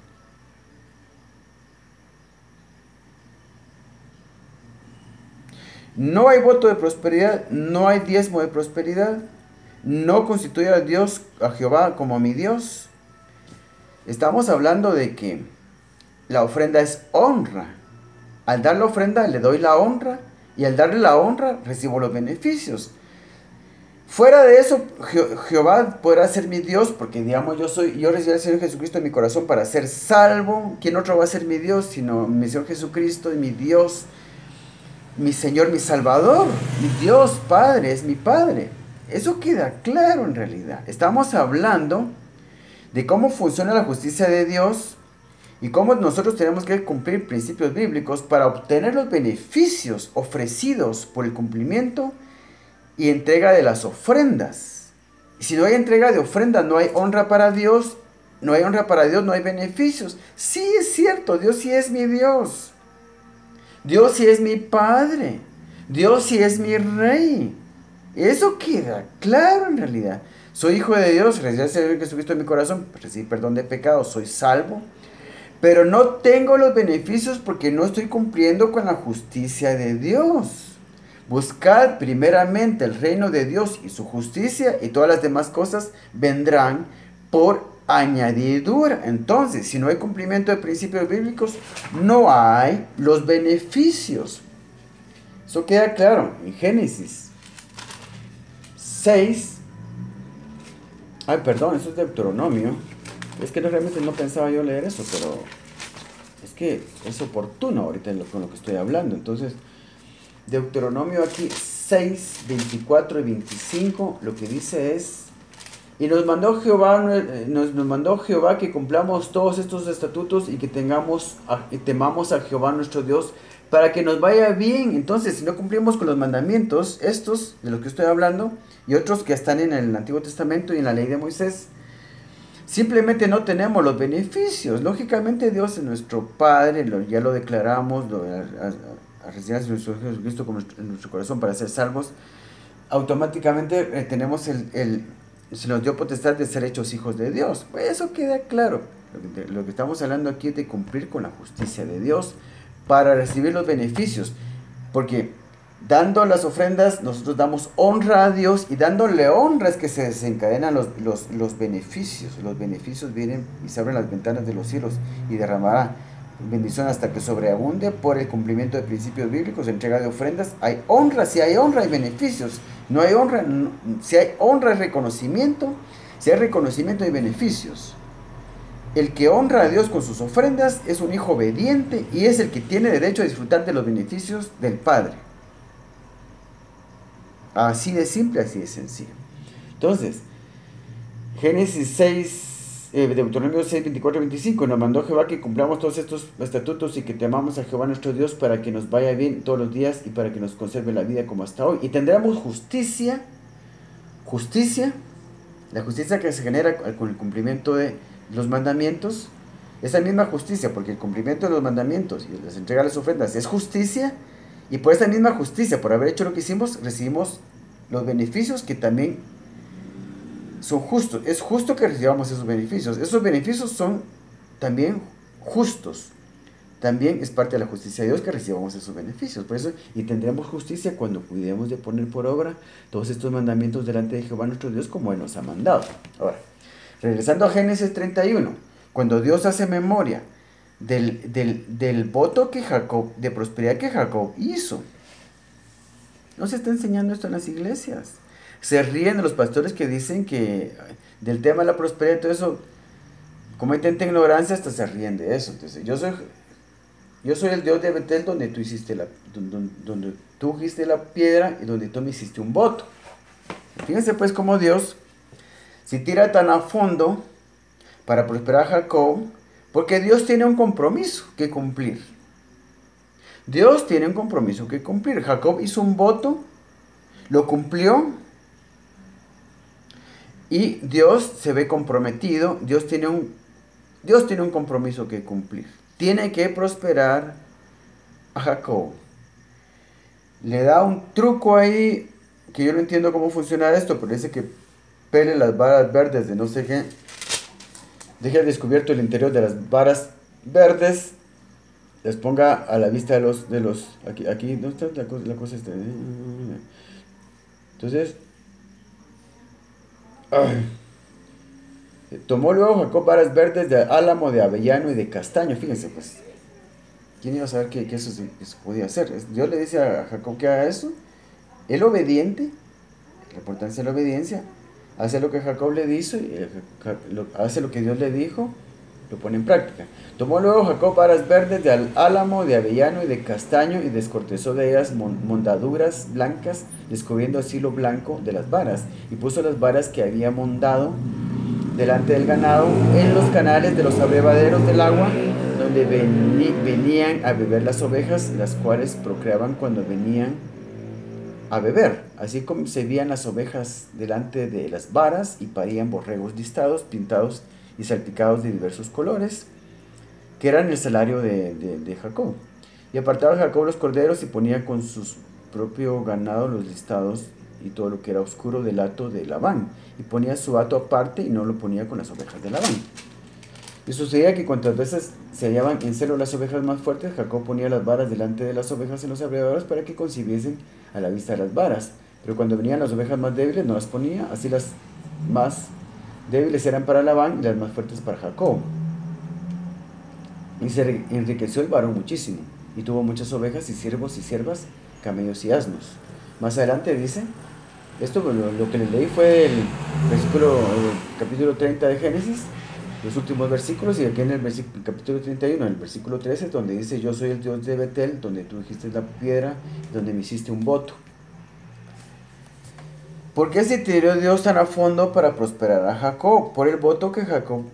No hay voto de prosperidad, no hay diezmo de prosperidad. No constituye a Dios, a Jehová, como mi Dios. Estamos hablando de que la ofrenda es honra. Al dar la ofrenda le doy la honra, y al darle la honra recibo los beneficios. Fuera de eso, Jehová podrá ser mi Dios, porque digamos yo recibí al Señor Jesucristo en mi corazón para ser salvo. ¿Quién otro va a ser mi Dios sino mi Señor Jesucristo, mi Dios, mi Señor, mi Salvador? Mi Dios Padre es mi Padre. Eso queda claro en realidad. Estamos hablando de cómo funciona la justicia de Dios y cómo nosotros tenemos que cumplir principios bíblicos para obtener los beneficios ofrecidos por el cumplimiento y entrega de las ofrendas. Y si no hay entrega de ofrendas, no hay honra para Dios. No hay honra para Dios, no hay beneficios. Sí es cierto, Dios sí es mi Dios. Dios sí es mi Padre. Dios sí es mi Rey. Eso queda claro en realidad. Soy hijo de Dios, recibí al Señor Jesucristo en mi corazón, recibí perdón de pecados, soy salvo. Pero no tengo los beneficios porque no estoy cumpliendo con la justicia de Dios. Buscad primeramente el reino de Dios y su justicia, y todas las demás cosas vendrán por añadidura. Entonces, si no hay cumplimiento de principios bíblicos, no hay los beneficios. Eso queda claro en Génesis 6. Ay, perdón, eso es Deuteronomio. Es que realmente no pensaba yo leer eso, pero es que es oportuno ahorita con lo que estoy hablando. Entonces, Deuteronomio aquí 6, 24 y 25, lo que dice es: y nos mandó Jehová que cumplamos todos estos estatutos y que temamos a Jehová nuestro Dios para que nos vaya bien. Entonces, si no cumplimos con los mandamientos, estos de los que estoy hablando, y otros que están en el Antiguo Testamento y en la ley de Moisés, simplemente no tenemos los beneficios. Lógicamente Dios es nuestro Padre, ya lo declaramos, a recibir a Jesucristo en nuestro corazón para ser salvos. Automáticamente tenemos se nos dio potestad de ser hechos hijos de Dios. Pues eso queda claro. Lo que estamos hablando aquí es de cumplir con la justicia de Dios para recibir los beneficios. Porque dando las ofrendas, nosotros damos honra a Dios, y dándole honra es que se desencadenan los beneficios. Los beneficios vienen y se abren las ventanas de los cielos y derramará bendición hasta que sobreabunde por el cumplimiento de principios bíblicos, entrega de ofrendas. Hay honra, si hay honra hay beneficios. No hay honra, si hay honra hay reconocimiento, si hay reconocimiento hay beneficios. El que honra a Dios con sus ofrendas es un hijo obediente y es el que tiene derecho a disfrutar de los beneficios del Padre. Así de simple, así de sencillo. Entonces, Génesis 6, Deuteronomio 6, 24 y 25, nos mandó Jehová que cumplamos todos estos estatutos y que temamos a Jehová nuestro Dios para que nos vaya bien todos los días y para que nos conserve la vida como hasta hoy. Y tendremos justicia, la justicia que se genera con el cumplimiento de los mandamientos, esa misma justicia, porque el cumplimiento de los mandamientos y las entregas de las ofrendas es justicia, y por esa misma justicia, por haber hecho lo que hicimos, recibimos los beneficios que también son justos. Es justo que recibamos esos beneficios. Esos beneficios son también justos. También es parte de la justicia de Dios que recibamos esos beneficios. Por eso, y tendremos justicia cuando cuidemos de poner por obra todos estos mandamientos delante de Jehová nuestro Dios, como Él nos ha mandado. Ahora, regresando a Génesis 31, cuando Dios hace memoria del voto que Jacob, de prosperidad que Jacob hizo. No se está enseñando esto en las iglesias. Se ríen de los pastores que dicen que del tema de la prosperidad y todo eso, como hay tanta ignorancia, hasta se ríen de eso. Entonces, yo soy el Dios de Betel, donde tú hiciste donde tú ungiste la piedra y donde tú me hiciste un voto. Fíjense pues cómo Dios se tira tan a fondo para prosperar a Jacob, porque Dios tiene un compromiso que cumplir. Dios tiene un compromiso que cumplir. Jacob hizo un voto, lo cumplió, y Dios se ve comprometido. Dios tiene un compromiso que cumplir. Tiene que prosperar a Jacob. Le da un truco ahí, que yo no entiendo cómo funciona esto, pero dice que pele las varas verdes de no sé qué. Deje al descubierto el interior de las varas verdes, les ponga a la vista de los aquí ¿dónde está la cosa esta? Entonces, tomó luego Jacob varas verdes de álamo, de avellano y de castaño. Fíjense pues, ¿quién iba a saber que eso se podía hacer? Dios le dice a Jacob que haga eso. El obediente, la importancia de la obediencia, hace lo que Jacob le dijo, hace lo que Dios le dijo, lo pone en práctica. Tomó luego Jacob varas verdes de álamo, de avellano y de castaño, y descortezó de ellas mondaduras blancas, descubriendo así lo blanco de las varas, y puso las varas que había mondado delante del ganado en los canales de los abrevaderos del agua, donde venían a beber las ovejas, las cuales procreaban cuando venían a beber. Así concebían las ovejas delante de las varas, y parían borregos listados, pintados y salpicados de diversos colores, que eran el salario de Jacob. Y apartaba Jacob los corderos y ponía con su propio ganado los listados y todo lo que era oscuro del hato de Labán, y ponía su hato aparte y no lo ponía con las ovejas de Labán. Y sucedía que cuantas veces se hallaban en celo las ovejas más fuertes, Jacob ponía las varas delante de las ovejas en los abrevaderos para que concibiesen a la vista de las varas. Pero cuando venían las ovejas más débiles, no las ponía, así las más débiles eran para Labán y las más fuertes para Jacob. Y se enriqueció el varón muchísimo, y tuvo muchas ovejas y siervos y siervas, camellos y asnos. Más adelante dice, esto lo que les leí fue el capítulo 30 de Génesis, los últimos versículos, y aquí en el capítulo 31, en el versículo 13, donde dice, yo soy el Dios de Betel, donde tú dijiste la piedra, donde me hiciste un voto. ¿Por qué se tiró Dios tan a fondo para prosperar a Jacob? Por el voto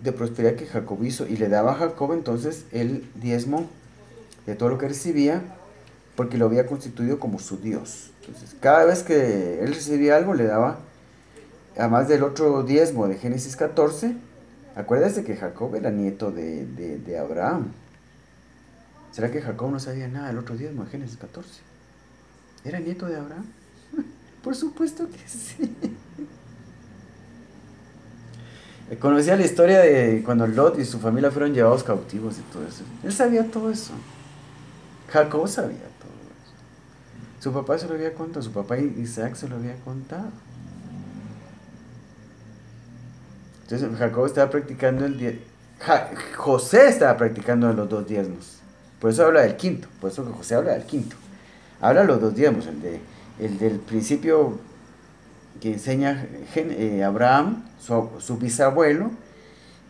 de prosperidad que Jacob hizo, y le daba a Jacob entonces el diezmo de todo lo que recibía, porque lo había constituido como su Dios. Entonces, cada vez que él recibía algo, le daba, además del otro diezmo de Génesis 14, acuérdese que Jacob era nieto de Abraham. ¿Será que Jacob no sabía nada del otro diezmo de Génesis 14? ¿Era nieto de Abraham? Por supuesto que sí. Conocía la historia de cuando Lot y su familia fueron llevados cautivos y todo eso. Él sabía todo eso. Jacob sabía todo eso. Su papá se lo había contado, su papá Isaac se lo había contado. Entonces Jacob estaba practicando José estaba practicando los dos diezmos. Por eso habla del quinto. Por eso que José habla del quinto. Habla los dos diezmos. El del principio que enseña Abraham, su bisabuelo.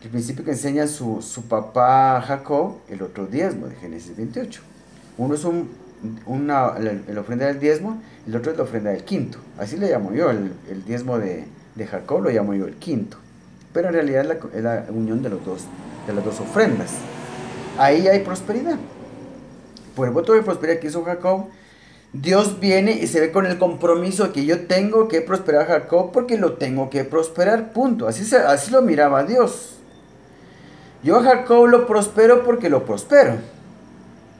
El principio que enseña su papá Jacob. El otro diezmo de Génesis 28. Uno es la ofrenda del diezmo. El otro es la ofrenda del quinto. Así le llamo yo. El diezmo de Jacob lo llamo yo el quinto. Pero en realidad es la unión de las dos ofrendas. Ahí hay prosperidad. Por el voto de prosperidad que hizo Jacob, Dios viene y se ve con el compromiso que yo tengo que prosperar a Jacob porque lo tengo que prosperar, punto. Así lo miraba Dios. Yo a Jacob lo prospero porque lo prospero.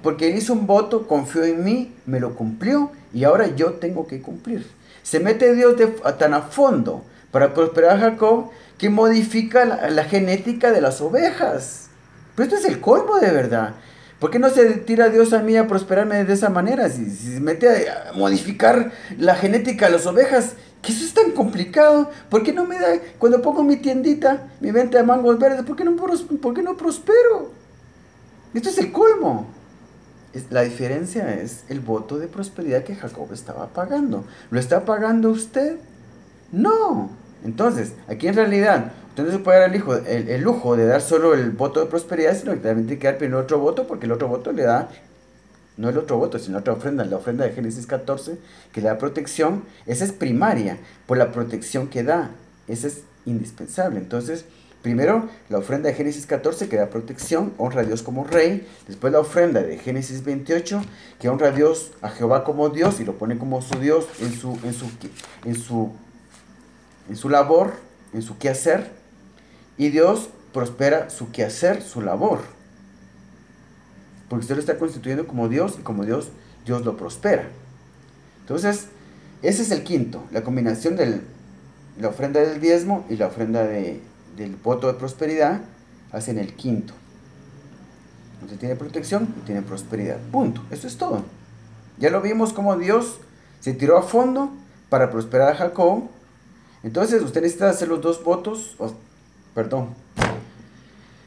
Porque él hizo un voto, confió en mí, me lo cumplió y ahora yo tengo que cumplir. Se mete Dios tan a fondo para prosperar a Jacob que modifica la genética de las ovejas. Pero esto es el colmo de verdad. ¿Por qué no se tira Dios a mí a prosperarme de esa manera? Si se mete a modificar la genética de las ovejas, que eso es tan complicado. ¿Por qué no me da, cuando pongo mi tiendita, mi venta de mangos verdes, ¿por qué no prospero? Esto es el colmo. La diferencia es el voto de prosperidad que Jacob estaba pagando. ¿Lo está pagando usted? No. Entonces, aquí en realidad, usted no se puede dar el lujo de dar solo el voto de prosperidad, sino que también tiene que dar primero otro voto, porque el otro voto le da, no el otro voto, sino otra ofrenda, la ofrenda de Génesis 14, que le da protección. Esa es primaria, por la protección que da. Esa es indispensable. Entonces, primero la ofrenda de Génesis 14, que da protección, honra a Dios como rey. Después la ofrenda de Génesis 28, que honra a Jehová como Dios, y lo pone como su Dios en su labor, en su quehacer, y Dios prospera su quehacer, su labor, porque usted lo está constituyendo como Dios, y como Dios lo prospera. Entonces, ese es el quinto, la combinación de la ofrenda del diezmo y la ofrenda del voto de prosperidad hacen el quinto. Usted tiene protección y tiene prosperidad, punto. Eso es todo. Ya lo vimos como Dios se tiró a fondo para prosperar a Jacob. Entonces usted necesita hacer los dos votos,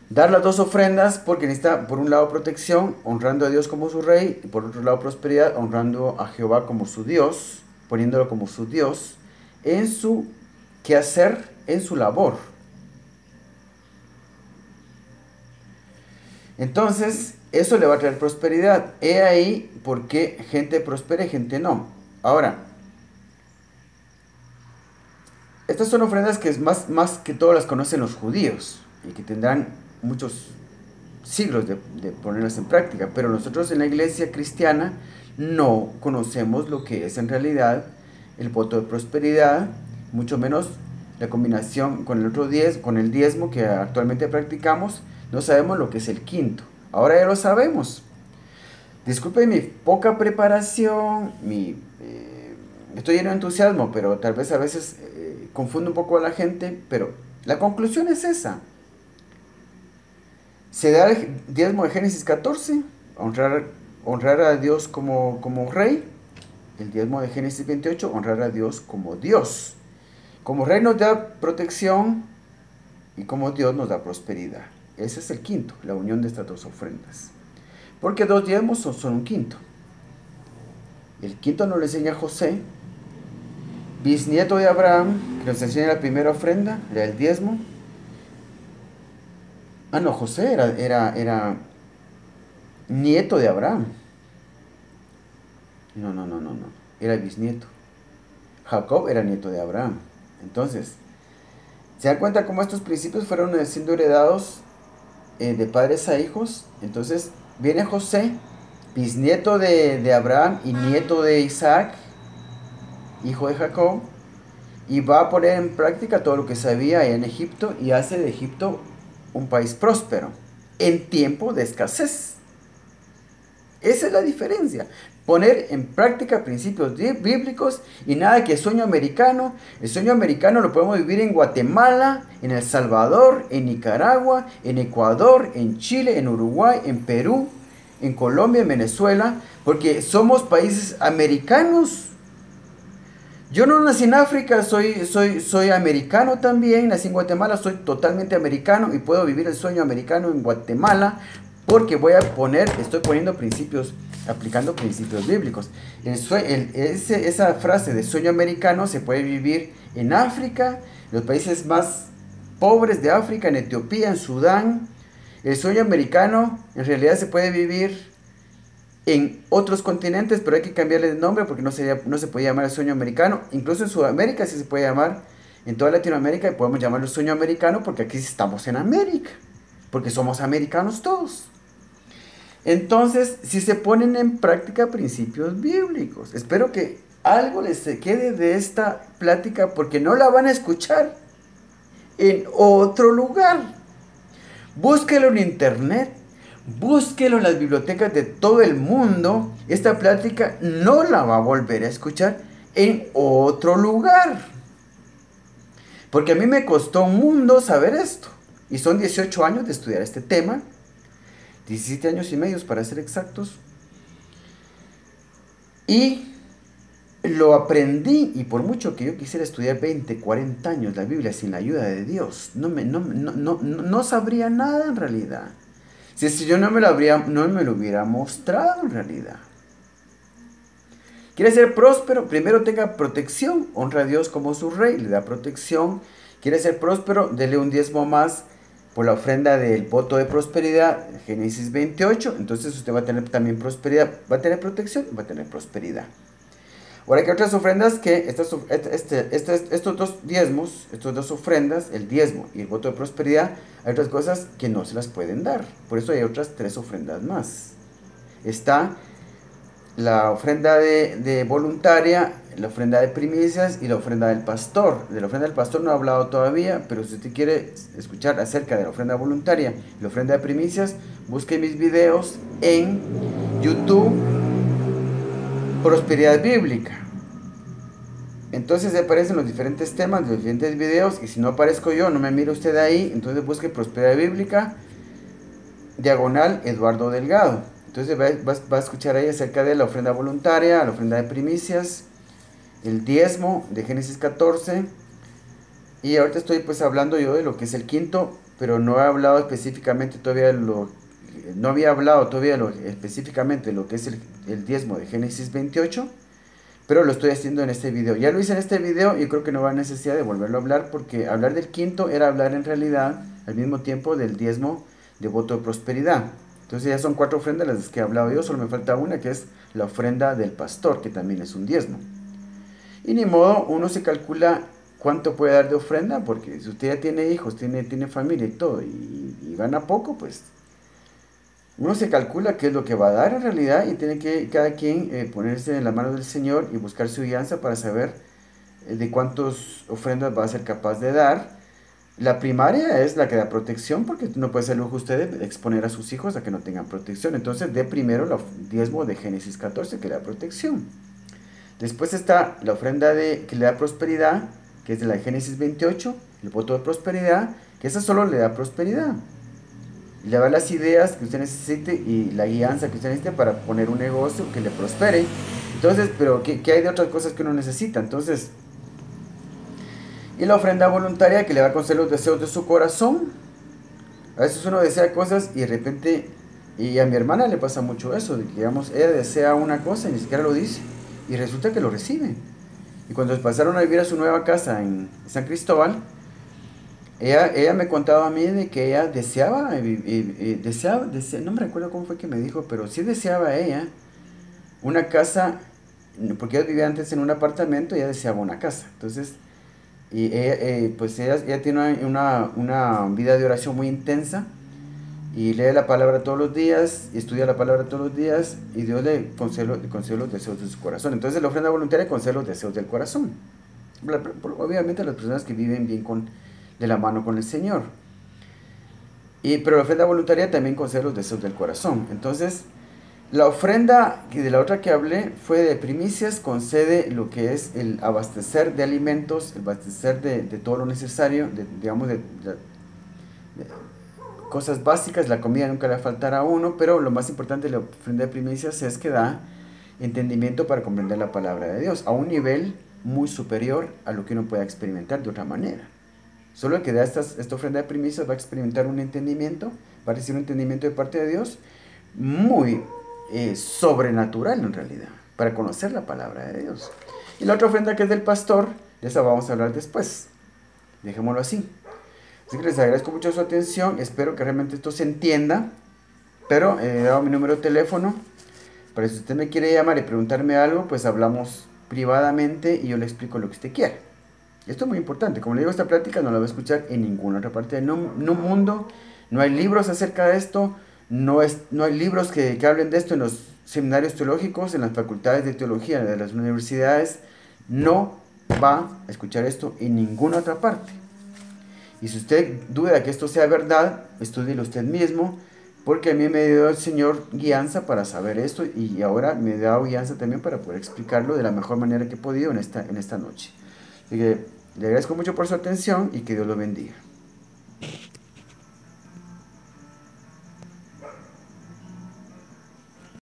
dar las dos ofrendas, porque necesita por un lado protección, honrando a Dios como su rey, y por otro lado prosperidad, honrando a Jehová como su Dios, poniéndolo como su Dios, en su quehacer, en su labor. Entonces, eso le va a traer prosperidad. He ahí por qué gente prospera y gente no. Ahora, estas son ofrendas que más que todo las conocen los judíos y que tendrán muchos siglos de ponerlas en práctica, pero nosotros en la iglesia cristiana no conocemos lo que es en realidad el voto de prosperidad, mucho menos la combinación con el diezmo que actualmente practicamos. No sabemos lo que es el quinto. Ahora ya lo sabemos. Disculpe mi poca preparación, mi estoy lleno de entusiasmo, pero tal vez a veces confundo un poco a la gente, pero la conclusión es esa. Se da el diezmo de Génesis 14, honrar a Dios como rey. El diezmo de Génesis 28, honrar a Dios como Dios. Como rey nos da protección y como Dios nos da prosperidad. Ese es el quinto, la unión de estas dos ofrendas. Porque dos diezmos son un quinto. El quinto nos lo enseña José, bisnieto de Abraham, que nos enseña la primera ofrenda, la del diezmo. Ah, no, José era nieto de Abraham. No. Era bisnieto. Jacob era nieto de Abraham. Entonces, ¿se dan cuenta cómo estos principios fueron siendo heredados de padres a hijos? Entonces, viene José, bisnieto de Abraham y nieto de Isaac, hijo de Jacob, y va a poner en práctica todo lo que sabía allá en Egipto y hace de Egipto un país próspero en tiempo de escasez. Esa es la diferencia. Poner en práctica principios bíblicos y nada que sueño americano. El sueño americano lo podemos vivir en Guatemala, en El Salvador, en Nicaragua, en Ecuador, en Chile, en Uruguay, en Perú, en Colombia, en Venezuela, porque somos países americanos. Yo no nací en África, soy americano también, nací en Guatemala, soy totalmente americano y puedo vivir el sueño americano en Guatemala porque estoy poniendo principios, aplicando principios bíblicos. Esa frase de sueño americano se puede vivir en África, en los países más pobres de África, en Etiopía, en Sudán. El sueño americano en realidad se puede vivir en otros continentes, pero hay que cambiarle de nombre porque no se puede llamar el sueño americano. Incluso en Sudamérica sí se puede llamar, en toda Latinoamérica podemos llamarlo sueño americano porque aquí estamos en América, porque somos americanos todos. Entonces, si se ponen en práctica principios bíblicos, espero que algo les se quede de esta plática porque no la van a escuchar en otro lugar. Búsquelo en internet. Búsquelo en las bibliotecas de todo el mundo. Esta plática no la va a volver a escuchar en otro lugar. Porque a mí me costó un mundo saber esto. Y son 18 años de estudiar este tema. 17 años y medio para ser exactos. Y lo aprendí. Y por mucho que yo quisiera estudiar 20, 40 años la Biblia sin la ayuda de Dios, no sabría nada en realidad. Si yo no me lo hubiera mostrado en realidad. ¿Quiere ser próspero? Primero tenga protección. Honra a Dios como su rey, le da protección. ¿Quiere ser próspero? Dele un diezmo más por la ofrenda del voto de prosperidad, Génesis 28. Entonces usted va a tener también prosperidad. Va a tener protección, va a tener prosperidad. Ahora hay otras ofrendas que estos dos diezmos, estas dos ofrendas, el diezmo y el voto de prosperidad, hay otras cosas que no se las pueden dar. Por eso hay otras 3 ofrendas más. Está la ofrenda de voluntaria, la ofrenda de primicias y la ofrenda del pastor. De la ofrenda del pastor no he hablado todavía, pero si usted quiere escuchar acerca de la ofrenda voluntaria y la ofrenda de primicias, busque mis videos en YouTube. Prosperidad bíblica. Entonces aparecen los diferentes temas de los diferentes videos. Y si no aparezco yo, no me mire usted ahí. Entonces busque prosperidad bíblica, diagonal Eduardo Delgado. Entonces va a escuchar ahí acerca de la ofrenda voluntaria, la ofrenda de primicias, el diezmo de Génesis 14. Y ahorita estoy pues hablando yo de lo que es el quinto, pero no he hablado específicamente todavía no había hablado todavía específicamente de lo que es el diezmo de Génesis 28, pero lo estoy haciendo en este video. Ya lo hice en este video y creo que no va a necesidad de volverlo a hablar, porque hablar del quinto era hablar en realidad al mismo tiempo del diezmo de voto de prosperidad. Entonces ya son 4 ofrendas las que he hablado yo, solo me falta una que es la ofrenda del pastor, que también es un diezmo. Y ni modo, uno se calcula cuánto puede dar de ofrenda, porque si usted ya tiene hijos, tiene familia y todo, y gana poco, pues uno se calcula qué es lo que va a dar en realidad y tiene que cada quien ponerse en la mano del Señor y buscar su guianza para saber de cuántas ofrendas va a ser capaz de dar. La primaria es la que da protección, porque no puede ser lujo usted de exponer a sus hijos a que no tengan protección. Entonces dé primero el diezmo de Génesis 14 que da protección. Después está la ofrenda que le da prosperidad, que es de la Génesis 28, el voto de prosperidad, que esa solo le da prosperidad. Le da las ideas que usted necesite y la guianza que usted necesite para poner un negocio que le prospere. Entonces, pero ¿qué hay de otras cosas que uno necesita? Entonces, y la ofrenda voluntaria que le va a conceder los deseos de su corazón. A veces uno desea cosas y de repente, y a mi hermana le pasa mucho eso, de que digamos, ella desea una cosa y ni siquiera lo dice, y resulta que lo recibe. Y cuando pasaron a vivir a su nueva casa en San Cristóbal, ella me contaba a mí de que ella deseaba, no me recuerdo cómo fue que me dijo, pero sí deseaba ella una casa, porque ella vivía antes en un apartamento y ella deseaba una casa. Entonces, y ella, pues ella tiene una vida de oración muy intensa y lee la palabra todos los días y estudia la palabra todos los días y Dios le concede los deseos de su corazón. Entonces la ofrenda voluntaria concede los deseos del corazón. Obviamente las personas que viven bien de la mano con el Señor. Pero la ofrenda voluntaria también concede los deseos del corazón. Entonces, la ofrenda de la otra que hablé fue de primicias, concede lo que es el abastecer de alimentos, el abastecer de todo lo necesario, digamos, de cosas básicas. La comida nunca le va a faltar a uno, pero lo más importante de la ofrenda de primicias es que da entendimiento para comprender la palabra de Dios a un nivel muy superior a lo que uno pueda experimentar de otra manera. Solo el que da esta ofrenda de primicias va a experimentar un entendimiento, va a recibir un entendimiento de parte de Dios muy sobrenatural en realidad, para conocer la palabra de Dios. Y la otra ofrenda que es del pastor, de esa vamos a hablar después. Dejémoslo así. Así que les agradezco mucho su atención, espero que realmente esto se entienda, pero he dado mi número de teléfono, para si usted me quiere llamar y preguntarme algo, pues hablamos privadamente y yo le explico lo que usted quiera. Esto es muy importante, como le digo, esta plática no la va a escuchar en ninguna otra parte del mundo, no hay libros acerca de esto, no hay libros que hablen de esto en los seminarios teológicos, en las facultades de teología de las universidades. No va a escuchar esto en ninguna otra parte. Y si usted duda que esto sea verdad, estúdielo usted mismo, porque a mí me dio el Señor guianza para saber esto y ahora me da dado guianza también para poder explicarlo de la mejor manera que he podido en esta noche. Así que le agradezco mucho por su atención y que Dios lo bendiga.